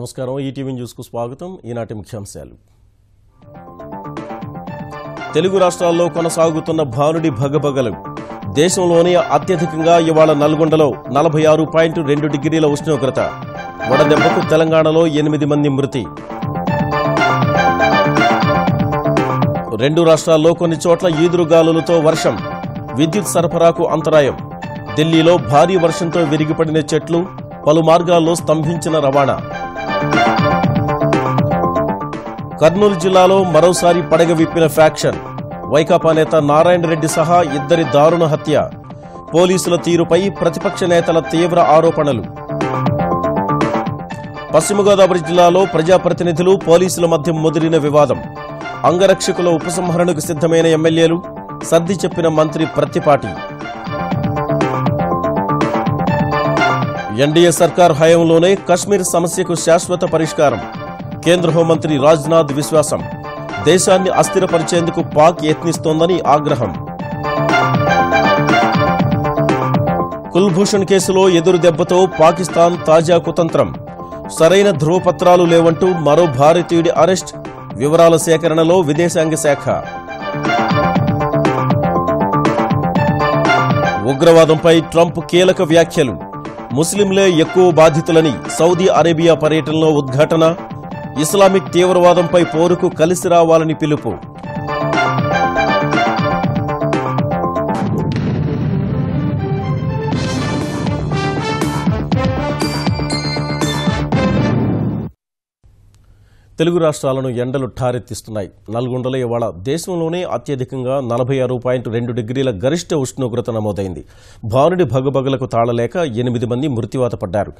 నమస్కారం. ఈటీవీ న్యూస్కు స్వాగతం. ఈనాటి ముఖ్యాంశాలు. తెలుగు రాష్ట్రాల్లో కొనసాగుతున్న భానుడి భగభగలు. దేశంలోనే అత్యధికంగా ఇవాళ నల్గొండలో 46.2 డిగ్రీల ఉష్ణోగ్రత. వడదెబ్బకు తెలంగాణలో 8 మంది మృతి. రెండు రాష్ట్రాల్లో కొన్ని చోట్ల ఈదురుగాలులతో వర్షం. విద్యుత్ సరఫరాకు అంతరాయం. ఢిల్లీలో భారీ వర్షంతో విరిగిపడిన చెట్లు, పలు మార్గాల్లో స్తంభించిన రవాణా. కర్నూలు జిల్లాలో మరోసారి పడగ విప్పిన ఫ్యాక్షన్. వైకాపా నేత నారాయణ రెడ్డి సహా 2 దారుణ హత్య. పోలీసుల తీరుపై ప్రతిపక్ష నేతల తీవ్ర ఆరోపణలు. పశ్చిమ గోదావరి జిల్లాలో ప్రజాప్రతినిధులు, పోలీసుల మధ్య ముదిరిన వివాదం. అంగరక్షకుల ఉపసంహరణకు సిద్ధమైన ఎమ్మెల్యేలు, సర్ది చెప్పిన మంత్రి ప్రత్తిపాటి. ఎన్డీఏ సర్కార్ హయాంలోనే కశ్మీర్ సమస్యకు శాశ్వత పరిష్కారం. కేంద్ర హోంమంత్రి రాజ్నాథ్ విశ్వాసం. దేశాన్ని అస్థిరపరిచేందుకు పాక్ యత్నిస్తోందని ఆగ్రహం. కుల్భూషణ్ కేసులో ఎదురు దెబ్బతో పాకిస్తాన్ తాజా కుతంత్రం. సరైన ధృవపత్రాలు లేవంటూ మరో భారతీయుడి అరెస్ట్. వివరాల సేకరణలో విదేశాంగ శాఖ. ఉగ్రవాదంపై ట్రంప్ కీలక వ్యాఖ్యలు. ముస్లింలే ఎక్కువ బాధితులని సౌదీ అరేబియా పర్యటనలో ఉద్ఘాటన. ఇస్లామిక్ తీవ్రవాదంపై పోరుకు కలిసి రావాలని పిలుపు. తెలుగు రాష్ట్రాలను ఎండలు ఠారెత్తిస్తున్నాయి. నల్గొండలో ఇవాళ దేశంలోనే అత్యధికంగా 46.2 డిగ్రీల గరిష్ట ఉష్ణోగ్రత నమోదైంది. భానుడి భగభగలకు తాళలేక 8 మంది మృత్యువాత పడ్డారు.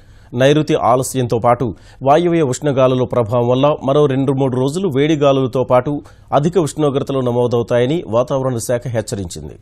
నైరుతి ఆలస్యంతో పాటు వాయువ్య ఉష్ణగాలుల ప్రభావం వల్ల మరో 2-3 రోజులు వేడిగాలులతో పాటు అధిక ఉష్ణోగ్రతలు నమోదవుతాయని వాతావరణ శాఖ హెచ్చరించింది.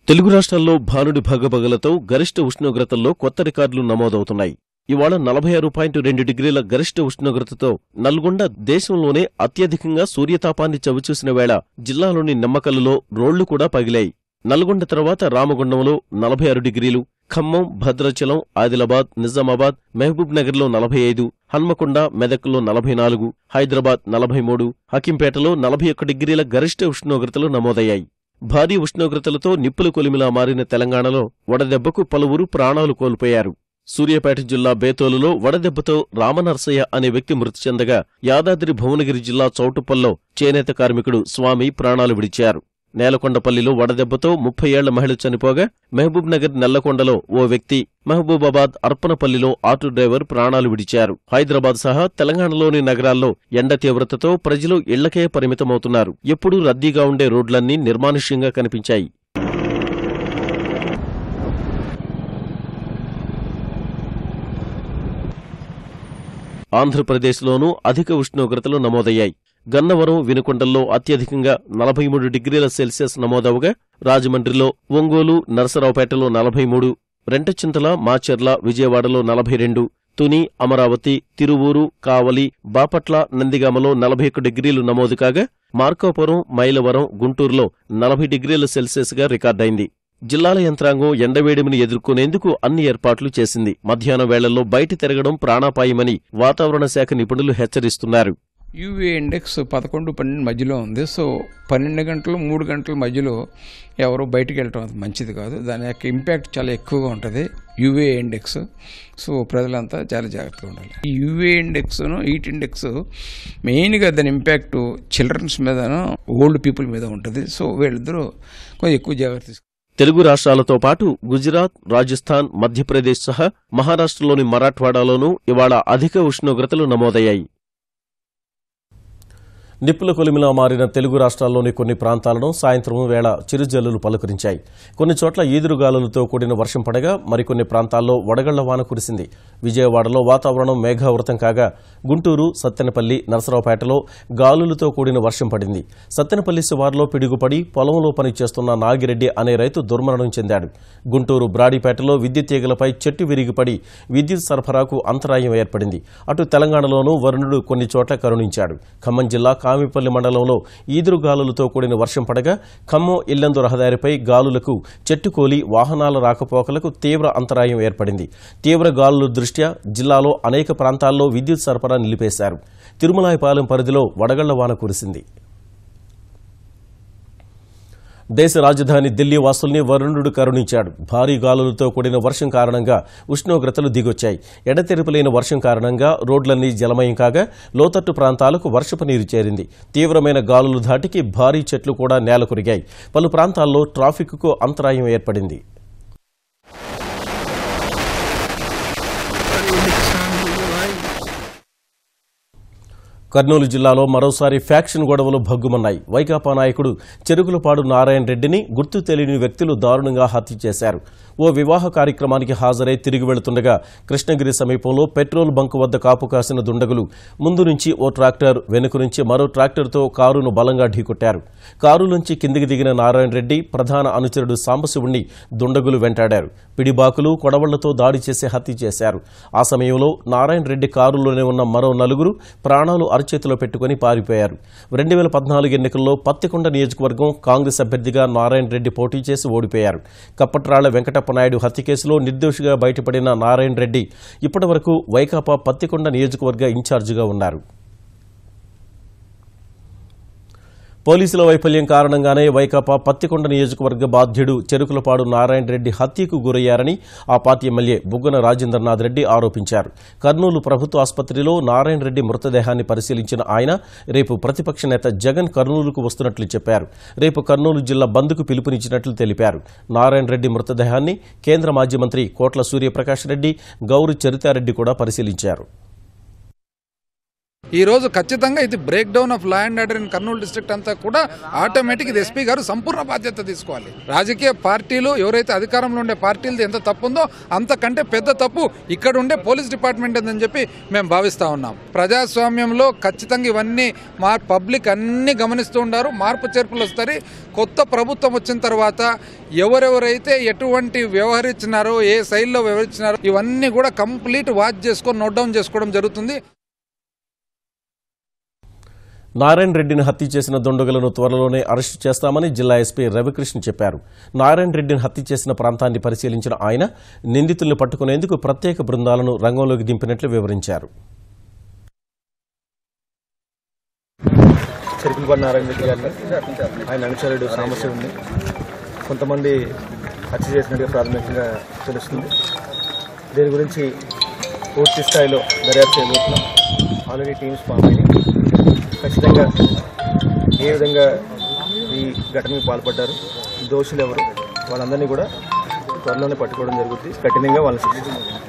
తెలుగు రాష్ట్రాల్లో భానుడి భగభగలతో గరిష్ట ఉష్ణోగ్రతల్లో కొత్త రికార్డులు నమోదవుతున్నాయి. ఇవాళ 46.2 డిగ్రీల గరిష్ట ఉష్ణోగ్రతతో నల్గొండ దేశంలోనే అత్యధికంగా సూర్యతాపాన్ని చవిచూసిన వేళ జిల్లాలోని నిమ్మకల్లులో రోళ్లు కూడా పగిలాయి. నల్గొండ తర్వాత రామగుండంలో 46 డిగ్రీలు, ఖమ్మం, భద్రాచలం, ఆదిలాబాద్, నిజామాబాద్, మహబూబ్ నగర్లో 45, హన్మకొండ, మెదక్లో 44, హైదరాబాద్ 43, హకీంపేటలో 41 డిగ్రీల గరిష్ట ఉష్ణోగ్రతలు నమోదయ్యాయి. భారీ ఉష్ణోగ్రతలతో నిప్పులు కొలిమిలా మారిన తెలంగాణలో వడదెబ్బకు పలువురు ప్రాణాలు కోల్పోయారు. సూర్యాపేట జిల్లా బేతోలులో వడదెబ్బతో రామనర్సయ్య అనే వ్యక్తి మృతి చెందగా, యాదాద్రి భువనగిరి జిల్లా చౌటుప్పల్లో చేనేత కార్మికుడు స్వామి ప్రాణాలు విడిచారు. నేలకొండపల్లిలో వడదెబ్బతో 30 ఏళ్ల మహిళ చనిపోగా, మహబూబ్ నగర్ నెల్లకొండలో ఓ వ్యక్తి, మహబూబాబాద్ అర్పనపల్లిలో ఆటో డ్రైవర్ ప్రాణాలు విడిచారు. హైదరాబాద్ సహా తెలంగాణలోని నగరాల్లో ఎండ తీవ్రతతో ప్రజలు ఇళ్లకే పరిమితమవుతున్నారు. ఎప్పుడూ రద్దీగా ఉండే రోడ్లన్నీ నిర్మానుష్యంగా కనిపించాయి. ఆంధ్రప్రదేశ్లోనూ అధిక ఉష్ణోగ్రతలు నమోదయ్యాయి. గన్నవరం, వినుకొండల్లో అత్యధికంగా 43 డిగ్రీల సెల్సియస్ నమోదవగా, రాజమండ్రిలో, ఒంగోలు, నరసరావుపేటలో 43, రెంటచింతల, మాచర్ల, విజయవాడలో 42, తుని, అమరావతి, తిరువూరు, కావలి, బాపట్ల, నందిగామలో 41 డిగ్రీలు నమోదు కాగా, మార్కాపురం, మైలవరం, గుంటూరులో 40 డిగ్రీల సెల్సియస్గా రికార్డైంది. జిల్లాల యంత్రాంగం ఎండవేడిమిని ఎదుర్కొనేందుకు అన్ని ఏర్పాట్లు చేసింది. మధ్యాహ్నం వేళల్లో బయట తిరగడం ప్రాణాపాయమని వాతావరణ శాఖ నిపుణులు హెచ్చరిస్తున్నారు. యూవీ ఇండెక్స్ 11-12 మధ్యలో ఉంది. సో 12 గంటలు 3 గంటల మధ్యలో ఎవరు బయటికి వెళ్ళటం అది మంచిది కాదు. దాని యొక్క ఇంపాక్ట్ చాలా ఎక్కువగా ఉంటుంది యూవీ ఇండెక్స్. సో ప్రజలంతా చాలా జాగ్రత్తగా ఉండాలి. ఈ యూవీ ఇండెక్స్ను, హీట్ ఇండెక్స్ మెయిన్గా దాని ఇంపాక్ట్ చిల్డ్రన్స్ మీదను, ఓల్డ్ పీపుల్ మీద ఉంటుంది. సో వీళ్ళిద్దరూ కొంచెం ఎక్కువ జాగ్రత్త తీసుకోవాలి. తెలుగు రాష్ట్రాలతో పాటు గుజరాత్, రాజస్థాన్, మధ్యప్రదేశ్ సహా మహారాష్ట్రలోని మరాఠ్వాడాలోనూ ఇవాళ అధిక ఉష్ణోగ్రతలు నమోదయ్యాయి. నిప్పుల కొలిమిలా మారిన తెలుగు రాష్ట్రాల్లోని కొన్ని ప్రాంతాలను సాయంత్రం వేళ చిరుజల్లులు పలుకరించాయి. కొన్ని చోట్ల ఈదురుగాలులతో కూడిన వర్షం పడగా, మరికొన్ని ప్రాంతాల్లో వడగళ్ల వాన కురిసింది. విజయవాడలో వాతావరణం మేఘావృతం కాగా, గుంటూరు, సత్తెనపల్లి, నరసరావుపేటలో గాలులతో కూడిన వర్షం పడింది. సత్తెనపల్లి శివార్లో పిడుగుపడి పొలంలో పనిచేస్తున్న నాగిరెడ్డి అనే రైతు దుర్మరణం చెందాడు. గుంటూరు బ్రాడీపేటలో విద్యుత్ తీగలపై చెట్టు విరిగిపడి విద్యుత్ సరఫరాకు అంతరాయం ఏర్పడింది. అటు తెలంగాణలోనూ వరుణుడు కొన్ని చోట్ల కరుణించాడు. ఖమ్మం జిల్లా కామిపల్లి మండలంలో ఈదురుగాలులతో కూడిన వర్షం పడగా ఖమ్మం ఇల్లందు రహదారిపై గాలులకు చెట్టుకోలి వాహనాల రాకపోకలకు తీవ్ర అంతరాయం ఏర్పడింది. తీవ్ర గాలుల దృష్ట్యా జిల్లాలో అనేక ప్రాంతాల్లో విద్యుత్ సరఫరా నిలిపేశారు. తిరుమలాయపాలెం పరిధిలో వడగళ్ల వాన కురిసింది. దేశ రాజధాని ఢిల్లీ వాసుల్ని వరుణుడు కరుణించాడు. భారీ గాలులతో కూడిన వర్షం కారణంగా ఉష్ణోగ్రతలు దిగొచ్చాయి. ఎడతెరిపిలేని వర్షం కారణంగా రోడ్లన్నీ జలమయం కాగా లోతట్టు ప్రాంతాలకు వర్షపు నీరు చేరింది. తీవ్రమైన గాలులు ధాటికి భారీ చెట్లు కూడా నేలకొరిగాయి. పలు ప్రాంతాల్లో ట్రాఫిక్కు అంతరాయం ఏర్పడింది. కర్నూలు జిల్లాలో మరోసారి ఫ్యాక్షన్ గొడవలు భగ్గుమన్నాయి. వైకాపా నాయకుడు చెరుకులపాడు నారాయణ రెడ్డిని గుర్తు తెలియని వ్యక్తులు దారుణంగా హత్య చేశారు. ఓ వివాహ కార్యక్రమానికి హాజరై తిరిగి వెళుతుండగా కృష్ణగిరి సమీపంలో పెట్రోల్ బంకు వద్ద కాపు కాసిన దుండగులు ముందు నుంచి ఓ ట్రాక్టర్, వెనుక నుంచి మరో ట్రాక్టర్తో కారును బలంగా ఢీకొట్టారు. కారులోంచి కిందికి దిగిన నారాయణ రెడ్డి ప్రధాన అనుచరుడు సాంబశివుణ్ణి దుండగులు వెంటాడారు. పిడిబాకులు, కొడవళ్లతో దాడి చేసి హత్య చేశారు. ఆ సమయంలో నారాయణ రెడ్డి కారులోనే ఉన్న మరో నలుగురు ప్రాణాలు అరచేతిలో పెట్టుకుని పారిపోయారు. 2014 ఎన్నికల్లో పత్తికొండ నియోజకవర్గం కాంగ్రెస్ అభ్యర్థిగా నారాయణ రెడ్డి పోటీ చేసి ఓడిపోయారు. కప్పట్రాళ్ల వెంకటప్పనాయుడు హత్య కేసులో నిర్దోషిగా బయటపడిన నారాయణ రెడ్డి ఇప్పటివరకు వైకాపా పత్తికొండ నియోజకవర్గ ఇన్ఛార్జిగా ఉన్నారు. పోలీసుల వైఫల్యం కారణంగానే వైకాపా పత్తికొండ నియోజకవర్గ బాధ్యుడు చెరుకులపాడు నారాయణ రెడ్డి హత్యకు గురయ్యారని ఆ పార్టీ ఎమ్మెల్యే బుగ్గన రాజేంద్రనాథ్ రెడ్డి ఆరోపించారు. కర్నూలు ప్రభుత్వ ఆసుపత్రిలో నారాయణ రెడ్డి మృతదేహాన్ని పరిశీలించిన ఆయన రేపు ప్రతిపక్ష నేత జగన్ కర్నూలుకు వస్తున్నట్లు చెప్పారు. రేపు కర్నూలు జిల్లా బంద్కు పిలుపునిచ్చినట్లు తెలిపారు. నారాయణ రెడ్డి మృతదేహాన్ని కేంద్ర మాజీ మంత్రి కోట్ల సూర్యప్రకాష్ రెడ్డి, గౌరు చరితారెడ్డి కూడా పరిశీలించారు. ఈ రోజు ఖచ్చితంగా ఇది break down of law and order in Kurnool district అంతా కూడా ఆటోమేటిక్ ఇది ఎస్పీ గారు సంపూర్ణ బాధ్యత తీసుకోవాలి. రాజకీయ పార్టీలు ఎవరైతే అధికారంలో ఉండే పార్టీలది ఎంత తప్పు ఉందో అంతకంటే పెద్ద తప్పు ఇక్కడ ఉండే పోలీస్ డిపార్ట్మెంట్ అని చెప్పి మేము భావిస్తా ఉన్నాం. ప్రజాస్వామ్యంలో ఖచ్చితంగా ఇవన్నీ పబ్లిక్ అన్ని గమనిస్తూ ఉన్నారు. మార్పు చేర్పులు వస్తాయి. కొత్త ప్రభుత్వం వచ్చిన తర్వాత ఎవరెవరైతే ఎటువంటి వ్యవహరించినారో, ఏ శైలిలో వ్యవహరించినారో ఇవన్నీ కూడా కంప్లీట్ వాచ్ చేసుకొని నోట్ డౌన్ చేసుకోవడం జరుగుతుంది. నారాయణ రెడ్డిని హత్య చేసిన దుండగులను త్వరలోనే అరెస్టు చేస్తామని జిల్లా ఎస్పీ రవికృష్ణ చెప్పారు. నారాయణ రెడ్డిని హత్య చేసిన ప్రాంతాన్ని పరిశీలించిన ఆయన నిందితుల్ని పట్టుకునేందుకు ప్రత్యేక బృందాలను రంగంలోకి దింపినట్లు వివరించారు. చెరుకులపాడు నారాయణ రెడ్డి గారిని, ఆయన అనుచరుడు సాంబశివుడిని కొంతమంది హత్య చేసినట్టుగా ప్రాథమికంగా తెలుస్తుంది. దీని గురించి పూర్తి స్థాయిలో దర్యాప్తు చేయబోతున్నాం. ఆల్రెడీ టీమ్స్ ఫామ్ అయ్యి ఖచ్చితంగా ఏ విధంగా ఈ ఘటనకు పాల్పడ్డారు, దోషులు ఎవరు, వాళ్ళందరినీ కూడా త్వరలోనే పట్టుకోవడం జరుగుతుంది. కఠినంగా వాళ్ళని శిక్షిస్తారు.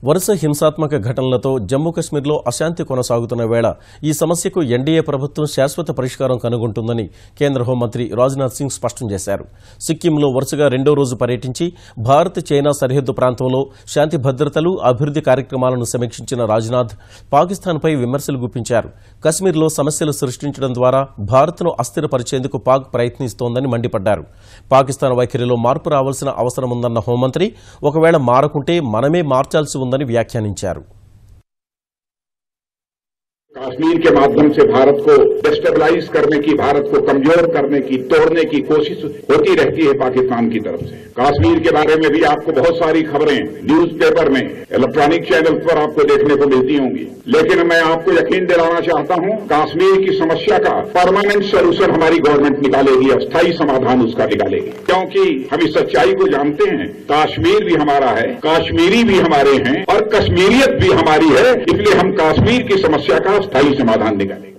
వరుస హింసాత్మక ఘటనలతో జమ్మూ కశ్మీర్లో అశాంతి కొనసాగుతున్న వేళ ఈ సమస్యకు ఎన్డీఏ ప్రభుత్వం శాశ్వత పరిష్కారం కనుగొంటుందని కేంద్ర హోంమంత్రి రాజ్నాథ్ సింగ్ స్పష్టం చేశారు. సిక్కింలో వరుసగా రెండో రోజు పర్యటించి భారత్ చైనా సరిహద్దు ప్రాంతంలో శాంతి భద్రతలు, అభివృద్ది కార్యక్రమాలను సమీక్షించిన రాజ్నాథ్ పాకిస్తాన్పై విమర్శలు గుప్పించారు. కశ్మీర్లో సమస్యలు సృష్టించడం ద్వారా భారత్ను అస్థిరపరిచేందుకు పాక్ ప్రయత్నిస్తోందని మండిపడ్డారు. పాకిస్తాన్ వైఖరిలో మార్పు రావాల్సిన అవసరముందన్న హోంమంత్రి ఒకవేళ మారకుంటే మనమే మార్చాల్సి ఉందని వ్యాఖ్యానించారు. कश्मीर के माध्यम से भारत को डिस्टेबलाइज करने की, भारत को कमजोर करने की, तोड़ने की कोशिश होती रहती है पाकिस्तान की तरफ से। कश्मीर के बारे में भी आपको बहुत सारी खबरें न्यूज़पेपर में, इलेक्ट्रॉनिक चैनल पर आपको देखने को मिलती होंगी, लेकिन मैं आपको यकीन दिलाना चाहता हूं कश्मीर की समस्या का परमानेंट सोल्यूशन हमारी गवर्नमेंट निकालेगी, अस्थायी समाधान उसका निकालेगी, क्योंकि हम इस सच्चाई को जानते हैं। कश्मीर भी हमारा है, कश्मीरी भी हमारे हैं और कश्मीरियत भी हमारी है, इसलिए हम कश्मीर की समस्या का स्थायी समाधान निकालेंगे।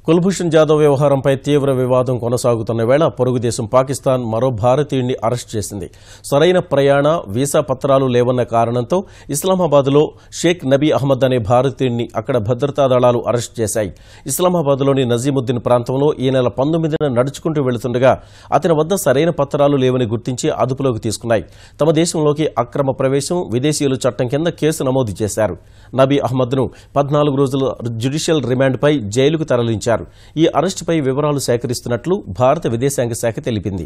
కుల్భూషణ్ జాదవ్ వ్యవహారంపై తీవ్ర వివాదం కొనసాగుతున్న వేళ పొరుగు దేశం పాకిస్తాన్ మరో భారతీయుడిని అరెస్టు చేసింది. సరైన ప్రయాణ, వీసా పత్రాలు లేవన్న కారణంతో ఇస్లామాబాద్లో షేక్ నబీ అహ్మద్ అనే భారతీయుడిని అక్కడ భద్రతా దళాలు అరెస్టు చేశాయి. ఇస్లామాబాద్లోని నజీముద్దీన్ ప్రాంతంలో ఈ నెల 19న నడుచుకుంటూ వెళుతుండగా అతని వద్ద సరైన పత్రాలు లేవని గుర్తించి అదుపులోకి తీసుకున్నాయి. తమ దేశంలోకి అక్రమ ప్రవేశం, విదేశీయుల చట్టం కింద కేసు నమోదు చేశారు. నబీ అహ్మద్ను 14 రోజుల జ్యుడిషియల్ రిమాండ్పై జైలుకు తరలించారు. ఈ అరెస్టుపై వివరాలు సేకరిస్తున్నట్లు భారత విదేశాంగ శాఖ తెలిపింది.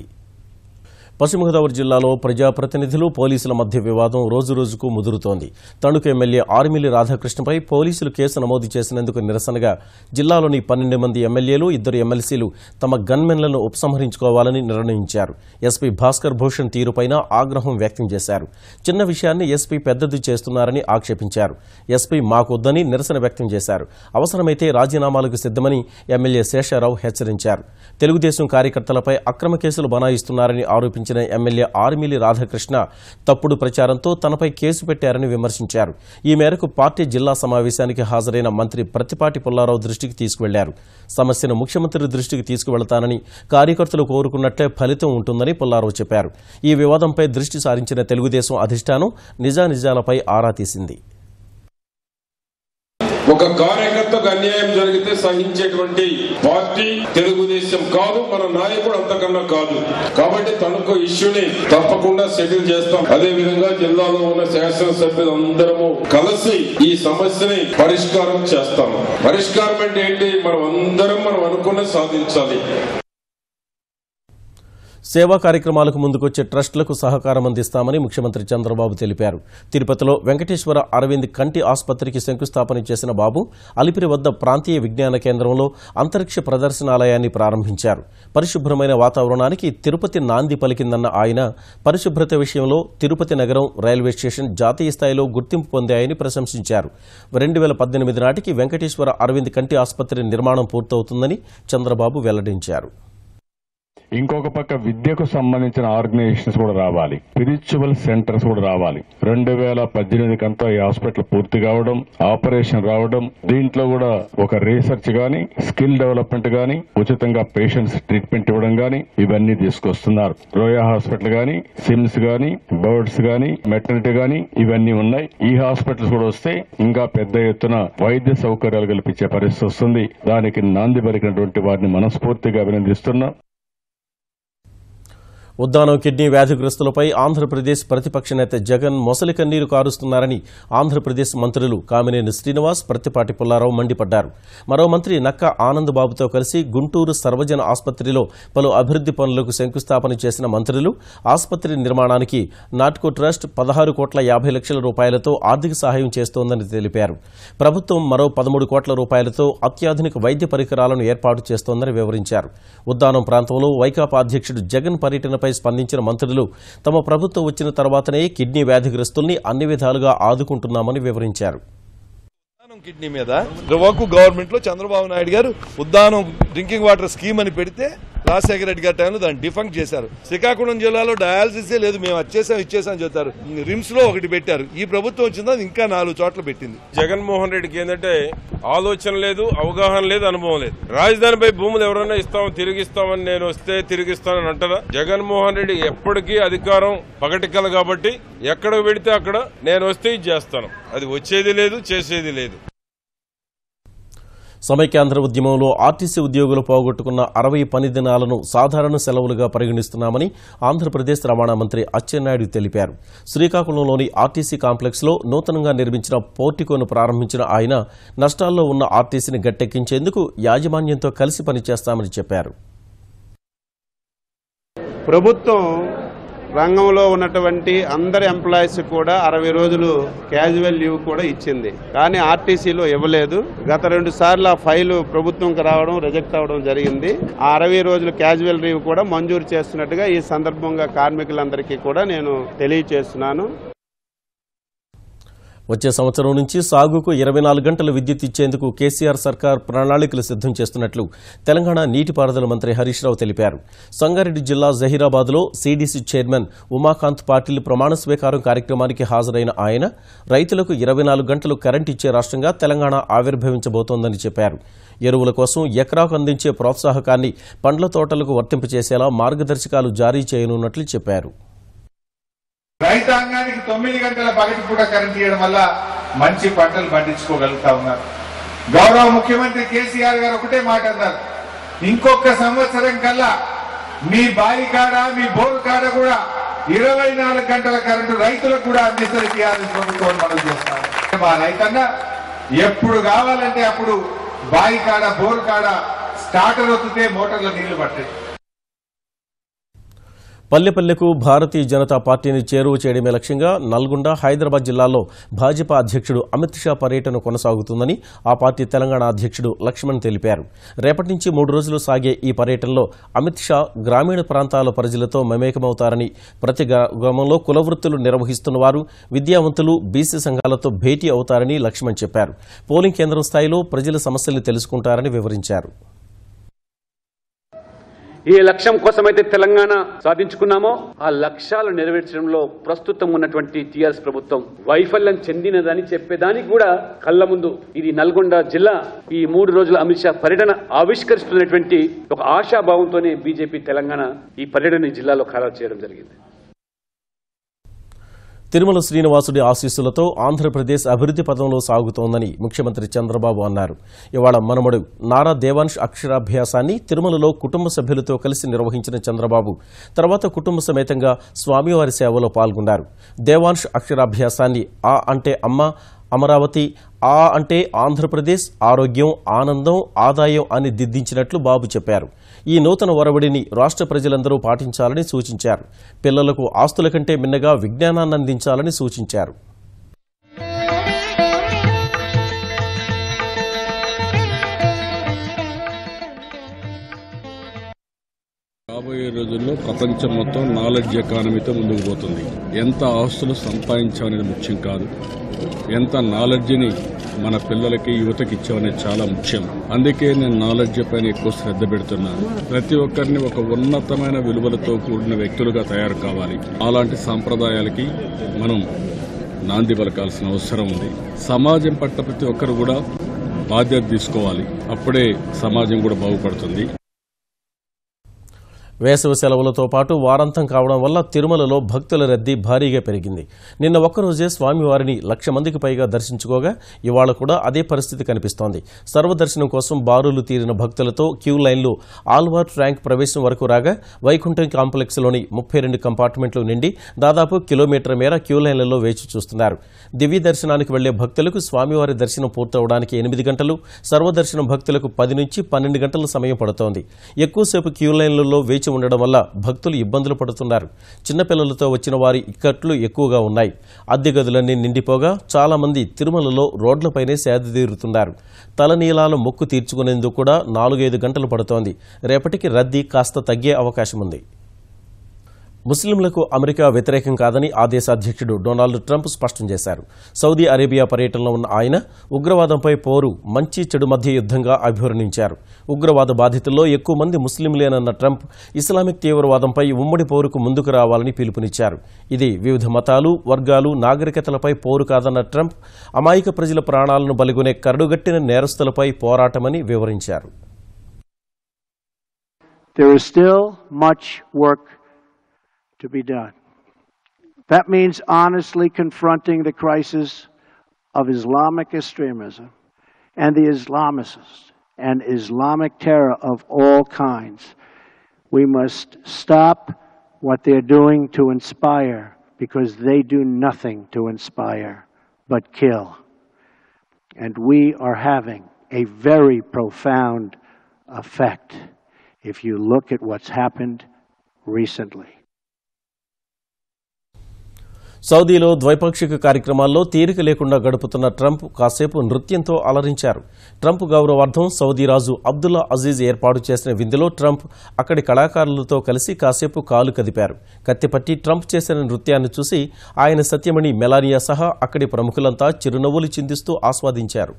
పశ్చిమ గోదావరి జిల్లాలో ప్రజాప్రతినిధులు పోలీసుల మధ్య వివాదం రోజురోజుకు ముదురుతోంది. తణుకు ఎమ్మెల్యే ఆర్మిల్లి రాధాకృష్ణపై పోలీసులు కేసు నమోదు చేసినందుకు నిరసనగా జిల్లాలోని 12 మంది ఎమ్మెల్యేలు 2 ఎమ్మెల్సీలు తమ గన్మెన్లను ఉపసంహరించుకోవాలని నిర్ణయించారు. ఎస్పీ భాస్కర్ భూషణ్ తీరుపైన ఆగ్రహం వ్యక్తం చేశారు. చిన్న విషయాన్ని ఎస్పీ పెద్దది చేస్తున్నారని ఆక్షేపించారు. ఎస్పీ మాకొద్దని నిరసన వ్యక్తం చేశారు. అవసరమైతే రాజీనామాలకు సిద్దమని ఎమ్మెల్యే శేషారావు హెచ్చరించారు. తెలుగుదేశం కార్యకర్తలపై అక్రమ కేసులు బనాయిస్తున్నారని ఆరోపించారు. ఎమ్మెల్యే ఆర్మిల్లి రాధాకృష్ణ తప్పుడు ప్రచారంతో తనపై కేసు పెట్టారని విమర్శించారు. ఈ మేరకు పార్టీ జిల్లా సమావేశానికి హాజరైన మంత్రి ప్రత్తిపాటి పుల్లారావు దృష్టికి తీసుకువెళ్లారు. సమస్యను ముఖ్యమంత్రి దృష్టికి తీసుకువెళతానని, కార్యకర్తలు కోరుకున్నట్లే ఫలితం ఉంటుందని పుల్లారావు చెప్పారు. ఈ వివాదంపై దృష్టి సారించిన తెలుగుదేశం అధిష్టానం నిజానిజాలపై ఆరా తీసింది. ఒక కార్యకర్తకు అన్యాయం జరిగితే సహించేటువంటి పార్టీ తెలుగుదేశం కాదు, మన నాయకుడు అంతకన్నా కాదు. కాబట్టి తనకు ఇష్యూని తప్పకుండా సెటిల్ చేస్తాం. అదే విధంగా జిల్లాలో ఉన్న శాసనసభ్యులు అందరము కలిసి ఈ సమస్యని పరిష్కారం చేస్తాము. పరిష్కారం అంటే ఏంటి? మనం అనుకున్న సాధించాలి. సేవా కార్యక్రమాలకు ముందుకొచ్చే ట్రస్టులకు సహకారం అందిస్తామని ముఖ్యమంత్రి చంద్రబాబు తెలిపారు. తిరుపతిలో వెంకటేశ్వర అరవింద్ కంటి ఆసుపత్రికి శంకుస్థాపన చేసిన బాబు అలిపిరి వద్ద ప్రాంతీయ విజ్ఞాన కేంద్రంలో అంతరిక్ష ప్రదర్శనాలయాన్ని ప్రారంభించారు. పరిశుభ్రమైన వాతావరణానికి తిరుపతి నాంది పలికిందన్న ఆయన పరిశుభ్రత విషయంలో తిరుపతి నగరం, రైల్వే స్టేషన్ జాతీయ స్థాయిలో గుర్తింపు పొందాయని ప్రశంసించారు. 2018 నాటికి వెంకటేశ్వర అరవింద్ కంటి ఆసుపత్రి నిర్మాణం పూర్తవుతుందని చంద్రబాబు వెల్లడించారు. ఇంకొక పక్క విద్యకు సంబంధించిన ఆర్గనైజేషన్స్ కూడా రావాలి, స్పిరిచువల్ సెంటర్స్ కూడా రావాలి. 2018 కంతా ఈ హాస్పిటల్ పూర్తి కావడం, ఆపరేషన్ రావడం, దీంట్లో కూడా ఒక రీసెర్చ్ గాని, స్కిల్ డెవలప్మెంట్ గాని, ఉచితంగా పేషెంట్స్ ట్రీట్మెంట్ ఇవ్వడం గాని ఇవన్నీ తీసుకొస్తున్నారు. రోయా హాస్పిటల్ గాని, సిమ్స్ గాని, బర్డ్స్ గాని, మెటర్నిటీ గాని ఇవన్నీ ఉన్నాయి. ఈ హాస్పిటల్స్ కూడా వస్తే ఇంకా పెద్ద ఎత్తున వైద్య సౌకర్యాలు కల్పించే పరిస్థితి వస్తుంది. దానికి నాంది పలికినటువంటి వారిని మనస్ఫూర్తిగా అభినందిస్తున్నాం. ఉద్దానం కిడ్నీ వ్యాధిగ్రస్తులపై ఆంధ్రప్రదేశ్ ప్రతిపక్ష నేత జగన్ మొసలి కన్నీరు కారుస్తున్నారని ఆంధ్రప్రదేశ్ మంత్రులు కామినేని శ్రీనివాస్, ప్రత్తిపాటి పుల్లారావు మండిపడ్డారు. మరో మంత్రి నక్కా ఆనందబాబుతో కలిసి గుంటూరు సర్వజన ఆసుపత్రిలో పలు అభివృద్ది పనులకు శంకుస్థాపన చేసిన మంత్రులు ఆసుపత్రి నిర్మాణానికి నాట్కో ట్రస్ట్ 16 కోట్ల 50 లక్షల రూపాయలతో ఆర్థిక సహాయం చేస్తోందని తెలిపారు. ప్రభుత్వం మరో 13 కోట్ల రూపాయలతో అత్యాధునిక వైద్య పరికరాలను ఏర్పాటు చేస్తోందని వివరించారు. ఉద్దానం ప్రాంతంలో వైకాపా అధ్యక్షుడు జగన్ పర్యటనపై స్పందించిన మంత్రులు తమ ప్రభుత్వం వచ్చిన తర్వాతనే కిడ్నీ వ్యాధిగ్రస్తుల్ని అన్ని విధాలుగా ఆదుకుంటున్నామని వివరించారు. కిడ్నీ మీద రివాకు గవర్నమెంట్ లో చంద్రబాబు నాయుడు గారు ఉద్దానం డ్రింకింగ్ వాటర్ స్కీమ్ అని పెడితే రాజశేఖర రెడ్డి గారి టైంలో దాన్ని డిఫంక్ట్ చేశారు. శ్రీకాకుళం జిల్లాలో డయాలసిస్ లేదు, మేము ఇచ్చేసాం చెప్తారు. రిమ్స్ లో ఒకటి పెట్టారు. ఈ ప్రభుత్వం వచ్చిందా ఇంకా 4 చోట్ల పెట్టింది. జగన్మోహన్ రెడ్డికి ఏంటంటే ఆలోచన లేదు, అవగాహన లేదు, అనుభవం లేదు. రాజధానిపై భూములు ఎవరైనా తిరిగిస్తామని నేను వస్తే తిరిగిస్తానని అంటారా? జగన్మోహన్ రెడ్డి ఎప్పటికీ అధికారం పగటికల కాబట్టి ఎక్కడ పెడితే అక్కడ నేను వస్తే ఇది చేస్తాను. అది వచ్చేది లేదు, చేసేది లేదు. సమైక్యాంధ్ర ఉద్యమంలో ఆర్టీసీ ఉద్యోగులు పోగొట్టుకున్న 60 పని దినాలను సాధారణ సెలవులుగా పరిగణిస్తున్నామని ఆంధ్రప్రదేశ్ రవాణా మంత్రి అచ్చెన్నాయుడు తెలిపారు. శ్రీకాకుళంలోని ఆర్టీసీ కాంప్లెక్స్లో నూతనంగా నిర్మించిన పోర్టికోను ప్రారంభించిన ఆయన నష్టాల్లో ఉన్న ఆర్టీసీని గట్టెక్కించేందుకు యాజమాన్యంతో కలిసి పనిచేస్తామని చెప్పారు. ప్రభుత్వం రంగంలో ఉన్నటువంటి అందరి ఎంప్లాయీస్ కూడా 60 రోజులు క్యాజువల్ లీవ్ కూడా ఇచ్చింది. కానీ ఆర్టీసీలో ఇవ్వలేదు. గత 2 సార్లు ఆ ఫైలు ప్రభుత్వంకి రావడం, రిజెక్ట్ అవడం జరిగింది. ఆ 60 రోజులు క్యాజువల్ లీవ్ కూడా మంజూరు చేస్తున్నట్టుగా ఈ సందర్భంగా కార్మికులందరికీ కూడా నేను తెలియజేస్తున్నాను. వచ్చే సంవత్సరం నుంచి సాగుకు 24 గంటల విద్యుత్ ఇచ్చేందుకు కేసీఆర్ సర్కార్ ప్రణాళికలు సిద్దం చేస్తున్నట్లు తెలంగాణ నీటిపారుదల మంత్రి హరీష్ రావు తెలిపారు. సంగారెడ్డి జిల్లా జహీరాబాద్లో సీడీసీ చైర్మన్ ఉమాకాంత్ పాటిల్ ప్రమాణ స్వీకారం కార్యక్రమానికి హాజరైన ఆయన రైతులకు 24 గంటలు కరెంట్ ఇచ్చే రాష్ట్రంగా తెలంగాణ ఆవిర్భవించబోతోందని చెప్పారు. ఎరువుల కోసం ఎకరాకు అందించే ప్రోత్సాహకాన్ని పండ్ల తోటలకు వర్తింపచేసేలా మార్గదర్శకాలు జారీ చేయనున్నట్లు చెప్పారు. రైతాంగానికి 9 గంటల పగటిపూట కరెంట్ ఇవ్వడం వల్ల మంచి పంటలు పండించుకోగలుగుతా ఉన్నారు. గౌరవ ముఖ్యమంత్రి కేసీఆర్ గారు ఒకటే మాట అన్నారు, ఇంకొక సంవత్సరం కల్లా మీ బావి కాడ, మీ బోరు కాడ కూడా 24 గంటల కరెంటు రైతులకు కూడా అందిస్తారు టీఆర్ఎస్ ప్రభుత్వం. మనం చేస్తాం. మా రైతన్న ఎప్పుడు కావాలంటే అప్పుడు బావి కాడ, బోరు కాడ స్టార్టర్ వస్తుంటే మోటార్లో నీళ్లు పట్టాయి. పల్లెపల్లెకు భారతీయ జనతా పార్టీని చేరువ చేయడమే లక్ష్యంగా నల్గొండ, హైదరాబాద్ జిల్లాల్లో భాజపా అధ్యక్షుడు అమిత్ షా పర్యటన కొనసాగుతుందని ఆ పార్టీ తెలంగాణ అధ్యక్షుడు లక్ష్మణ్ తెలిపారు. రేపటి నుంచి 3 రోజులు సాగే ఈ పర్యటనలో అమిత్ షా గ్రామీణ ప్రాంతాల ప్రజలతో మమేకమవుతారని, ప్రతి గ్రామంలో కులవృత్తులు నిర్వహిస్తున్న వారు, విద్యావంతులు, బీసీ సంఘాలతో భేటీ అవుతారని లక్ష్మణ్ చెప్పారు. పోలింగ్ కేంద్రం స్థాయిలో ప్రజల సమస్యలు తెలుసుకుంటారని వివరించారు. ఏ లక్ష్యం కోసమైతే తెలంగాణ సాధించుకున్నామో ఆ లక్ష్యాలు నెరవేర్చడంలో ప్రస్తుతం ఉన్నటువంటి టీఆర్ఎస్ ప్రభుత్వం వైఫల్యం చెందినదని చెప్పేదానికి కూడా కళ్ళ ముందు ఇది నల్గొండ జిల్లా ఈ 3 రోజుల అమిత్ షా పర్యటన ఆవిష్కరిస్తున్నటువంటి ఒక ఆశాభావంతోనే బీజేపీ తెలంగాణ ఈ పర్యటన జిల్లాలో ఖరారు చేయడం జరిగింది. తిరుమల శ్రీనివాసుడి ఆశీస్సులతో ఆంధ్రప్రదేశ్ అభివృద్ధి పథంలో సాగుతోందని ముఖ్యమంత్రి చంద్రబాబు అన్నారు. ఇవాళ మనమడు నారా దేవాంశ్ అక్షరాభ్యాసాన్ని తిరుమలలో కుటుంబ సభ్యులతో కలిసి నిర్వహించిన చంద్రబాబు తర్వాత కుటుంబ సమేతంగా స్వామివారి సేవలో పాల్గొన్నారు. దేవాంశ్ అక్షరాభ్యాసాన్ని ఆ అంటే అమ్మ, అమరావతి, ఆ అంటే ఆంధ్రప్రదేశ్, ఆరోగ్యం, ఆనందం, ఆదాయం అని దిద్దించినట్లు బాబు చెప్పారు. ఈ నూతన ఒరవడిని రాష్ట్ర ప్రజలందరూ పాటించాలని సూచించారు. పిల్లలకు ఆస్తుల కంటే మిన్నగా విజ్ఞానాన్ని అందించాలని సూచించారు. రాబోయే రోజుల్లో ప్రపంచం మొత్తం నాలెడ్జ్ ఎకానమీతో ముందుకు పోతుంది. ఎంత ఆస్తులు సంపాదించామనేది ముఖ్యం కాదు, ఎంత నాలెడ్జ్ని మన పిల్లలకి, యువతకి ఇచ్చామనేది చాలా ముఖ్యం. అందుకే నేను నాలెడ్జ్ పైన ఎక్కువ శ్రద్ధ పెడుతున్నాను. ప్రతి ఒక్కరిని ఒక ఉన్నతమైన విలువలతో కూడిన వ్యక్తులుగా తయారు కావాలి. అలాంటి సాంప్రదాయాలకి మనం నాంది పలకాల్సిన అవసరం ఉంది. సమాజం పట్ల ప్రతి ఒక్కరు కూడా బాధ్యత తీసుకోవాలి. అప్పుడే సమాజం కూడా బాగుపడుతుంది. వేసవి సెలవులతో పాటు వారాంతం కావడం వల్ల తిరుమలలో భక్తుల రద్దీ భారీగా పెరిగింది. నిన్న ఒక్కరోజే స్వామివారిని 1,00,000 మందికి పైగా దర్శించుకోగా ఇవాళ కూడా అదే పరిస్థితి కనిపిస్తోంది. సర్వదర్శనం కోసం బారులు తీరిన భక్తులతో క్యూ లైన్లు ఆల్వార్ ట్యాంక్ ప్రవేశం వరకు రాగా వైకుంఠం కాంప్లెక్స్లోని 32 కంపార్ట్మెంట్లు నిండి దాదాపు కిలోమీటర్ మేర క్యూ లైన్లలో వేచి చూస్తున్నారు. దివ్య దర్శనానికి వెళ్లే భక్తులకు స్వామివారి దర్శనం పూర్తవడానికి 8 గంటలు, సర్వదర్శనం భక్తులకు 10 నుంచి 12 గంటల సమయం పడుతోంది. ఎక్కువసేపు క్యూ లైన్లలో వేచి ఉండడం వల్ల భక్తులు ఇబ్బందులు పడుతున్నారు. చిన్నపిల్లలతో వచ్చిన వారి ఇక్కట్లు ఎక్కువగా ఉన్నాయి. అద్దె గదులన్నీ నిండిపోగా చాలా మంది తిరుమలలో రోడ్లపైనే సేదతీరుతున్నారు. తలనీలాల మొక్కు తీర్చుకునేందుకు కూడా 4-5 గంటలు పడుతోంది. రేపటికి రద్దీ కాస్త తగ్గే అవకాశం ఉంది. ముస్లింలకు అమెరికా వ్యతిరేకం కాదని ఆ దేశ అధ్యక్షుడు డొనాల్డ్ ట్రంప్ స్పష్టం చేశారు. సౌదీ అరేబియా పర్యటనలో ఉన్న ఆయన ఉగ్రవాదంపై పోరు మంచి చెడు మధ్య యుద్ధంగా అభివర్ణించారు. ఉగ్రవాద బాధితుల్లో ఎక్కువ మంది ముస్లింలేనన్న ట్రంప్ ఇస్లామిక్ తీవ్రవాదంపై ఉమ్మడి పోరుకు ముందుకు రావాలని పిలుపునిచ్చారు. ఇది వివిధ మతాలు, వర్గాలు, నాగరికతలపై పోరు కాదన్న ట్రంప్ అమాయక ప్రజల ప్రాణాలను బలిగొనే కరడుగట్టిన నేరస్తులపై పోరాటమని వివరించారు. There is still much work to be done. That means honestly confronting the crisis of Islamic extremism and the Islamists and Islamic terror of all kinds. We must stop what they're doing to inspire, because they do nothing to inspire but kill. And we are having a very profound effect if you look at what's happened recently. సౌదీలో ద్వైపాక్షిక కార్యక్రమాల్లో తీరిక లేకుండా గడుపుతున్న Trump కాసేపు నృత్యంతో అలరించారు. Trump గౌరవార్థం Saudi రాజు అబ్దుల్లా అజీజ్ ఏర్పాటు చేసిన విందులో ట్రంప్ అక్కడి కళాకారులతో కలిసి కాసేపు కాలు కదిపారు. కత్తిపట్టి ట్రంప్ చేసిన నృత్యాన్ని చూసి ఆయన సత్యమణి మెలానియా సహా అక్కడి ప్రముఖులంతా చిరునవ్వులు చిందిస్తూ ఆస్వాదించారు.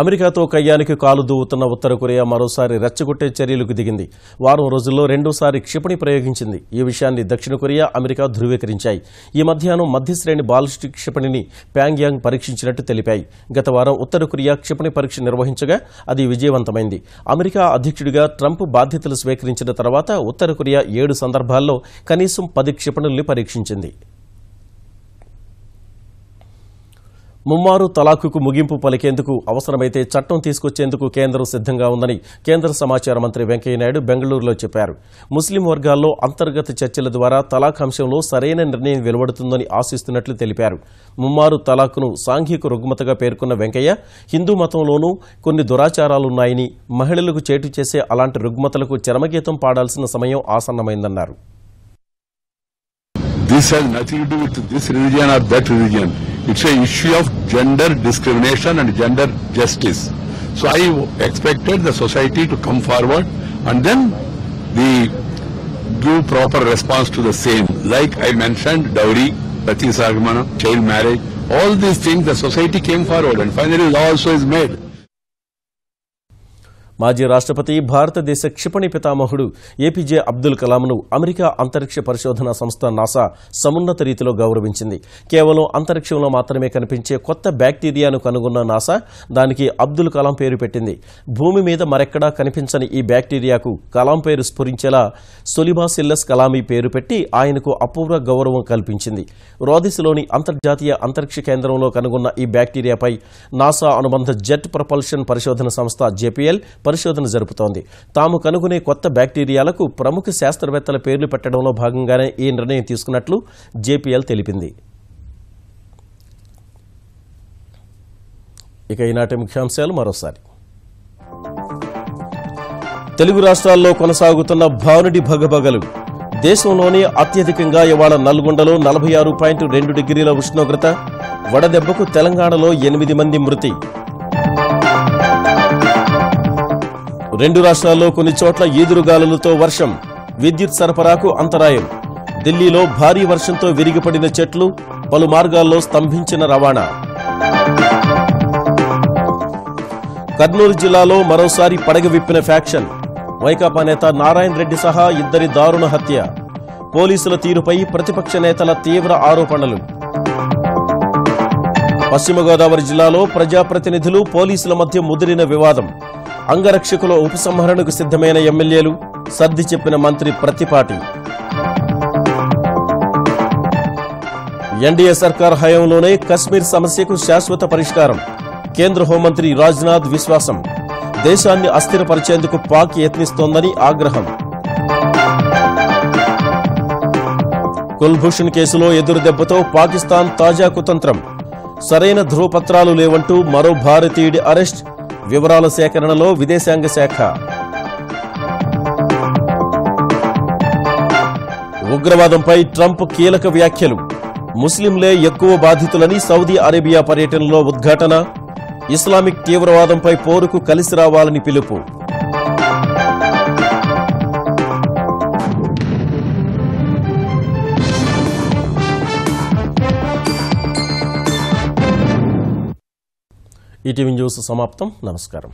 అమెరికాతో కయ్యానికి కాలు దూవుతున్న ఉత్తర కొరియా మరోసారి రెచ్చగొట్టే చర్యలకు దిగింది. వారం రోజుల్లో రెండోసారి క్షిపణి ప్రయోగించింది. ఈ విషయాన్ని దక్షిణ కొరియా, అమెరికా ధృవీకరించాయి. ఈ మధ్యాహ్నం మధ్యశ్రేణి బాలిస్టిక్ క్షిపణిని ప్యాంగ్యాంగ్ పరీక్షించినట్టు తెలిపాయి. గత వారం ఉత్తర కొరియా క్షిపణి పరీక్ష నిర్వహించగా అది విజయవంతమైంది. అమెరికా అధ్యక్షుడిగా ట్రంప్ బాధ్యతలు స్వీకరించిన తర్వాత ఉత్తర కొరియా 7 సందర్భాల్లో కనీసం 10 క్షిపణుల్ని పరీక్షించింది. ముమ్మారు తలాకుకు ముగింపు పలికేందుకు అవసరమైతే చట్టం తీసుకొచ్చేందుకు కేంద్రం సిద్ధంగా ఉందని కేంద్ర సమాచార మంత్రి వెంకయ్యనాయుడు బెంగళూరులో చెప్పారు. ముస్లిం వర్గాల్లో అంతర్గత చర్చల ద్వారా తలాక్ అంశంలో సరైన నిర్ణయం వెలువడుతుందని ఆశిస్తున్నట్లు తెలిపారు. ముమ్మారు తలాక్ను సాంఘిక రుగ్మతగా పేర్కొన్న వెంకయ్య హిందూ మతంలోనూ కొన్ని దురాచారాలున్నాయని, మహిళలకు చేటు చేసే అలాంటి రుగ్మతలకు చరమగీతం పాడాల్సిన సమయం ఆసన్నమైందన్నారు. This has nothing to do with this religion or that religion. It's an issue of gender discrimination and gender justice. So I expected the society to come forward and then give proper response to the same. Like I mentioned, dowry, Pati Sagmana, child marriage, all these things the society came forward and finally law also is made. మాజీ రాష్ట్రపతి, భారతదేశ క్షిపణి పితామహుడు APJ Abdul కలాంను America అంతరిక్ష పరిశోధనా సంస్థ NASA సమున్నత రీతిలో గౌరవించింది. కేవలం అంతరిక్షంలో మాత్రమే కనిపించే కొత్త బ్యాక్టీరియాను కనుగొన్న నాసా దానికి అబ్దుల్ కలాం పేరు పెట్టింది. భూమి మీద మరెక్కడా కనిపించని ఈ బ్యాక్టీరియాకు కలాం పేరు స్ఫురించేలా సొలిబాసిల్లస్ కలామీ పేరు పెట్టి ఆయనకు అపూర్వ గౌరవం కల్పించింది. రోదిస్లోని అంతర్జాతీయ అంతరిక్ష కేంద్రంలో కనుగొన్న ఈ బ్యాక్టీరియాపై నాసా అనుబంధ జెట్ ప్రపల్షన్ పరిశోధన సంస్థ జేపీఎల్ పరిశోధన జరుపుతోంది. తాము కనుగొనే కొత్త బ్యాక్టీరియాలకు ప్రముఖ శాస్త్రవేత్తల పేర్లు పెట్టడంలో భాగంగానే ఈ నిర్ణయం తీసుకున్నట్లు జేపీఎల్ తెలిపింది. ఇక ఈనాటి ముఖ్యాంశాలు మరోసారి. తెలుగు రాష్ట్రాల్లో కొనసాగుతున్న భానుడి భగభగలు. దేశంలోనే అత్యధికంగా ఇవాళ నల్గొండలో 46.2 డిగ్రీల ఉష్ణోగ్రత. వడదెబ్బకు తెలంగాణలో 8 మంది మృతి. 2 రాష్ట్రాల్లో కొన్ని చోట్ల ఈదురుగాలులతో వర్షం. విద్యుత్ సరఫరాకు అంతరాయం. ఢిల్లీలో భారీ వర్షంతో విరిగిపడిన చెట్లు, పలు మార్గాల్లో స్తంభించిన రవాణా. కర్నూలు జిల్లాలో మరోసారి పడగ విప్పిన ఫ్యాక్షన్. వైకాపా నేత నారాయణ రెడ్డి సహా 2 దారుణ హత్య. పోలీసుల తీరుపై ప్రతిపక్ష నేతల తీవ్ర ఆరోపణలు. పశ్చిమ గోదావరి జిల్లాలో ప్రజాప్రతినిధులు, పోలీసుల మధ్య ముదిరిన వివాదం. అంగరక్షకుల ఉపసంహరణకు సిద్ధమైన ఎమ్మెల్యేలు, సర్ది చెప్పిన మంత్రి ప్రత్తిపాటి. ఎన్డీఏ సర్కార్ హయాంలోనే కశ్మీర్ సమస్యకు శాశ్వత పరిష్కారం. కేంద్ర హోంమంత్రి రాజ్నాథ్ విశ్వాసం. దేశాన్ని అస్థిరపరిచేందుకు పాక్ యత్నిస్తోందని ఆగ్రహం. కుల్భూషణ్ కేసులో ఎదురుదెబ్బతో పాకిస్తాన్ తాజా కుతంత్రం. సరైన ధృవపత్రాలు లేవంటూ మరో భారతీయుడి అరెస్ట్. వివరాల సేకరణలో విదేశాంగ శాఖ. ఉగ్రవాదంపై ట్రంప్ కీలక వ్యాఖ్యలు. ముస్లింలే ఎక్కువ బాధితులని సౌదీ అరేబియా పర్యటనలో ఉద్ఘాటన. ఇస్లామిక్ తీవ్రవాదంపై పోరుకు కలిసి రావాలని పిలుపు. ఈటీవీ న్యూస్ సమాప్తం. నమస్కారం.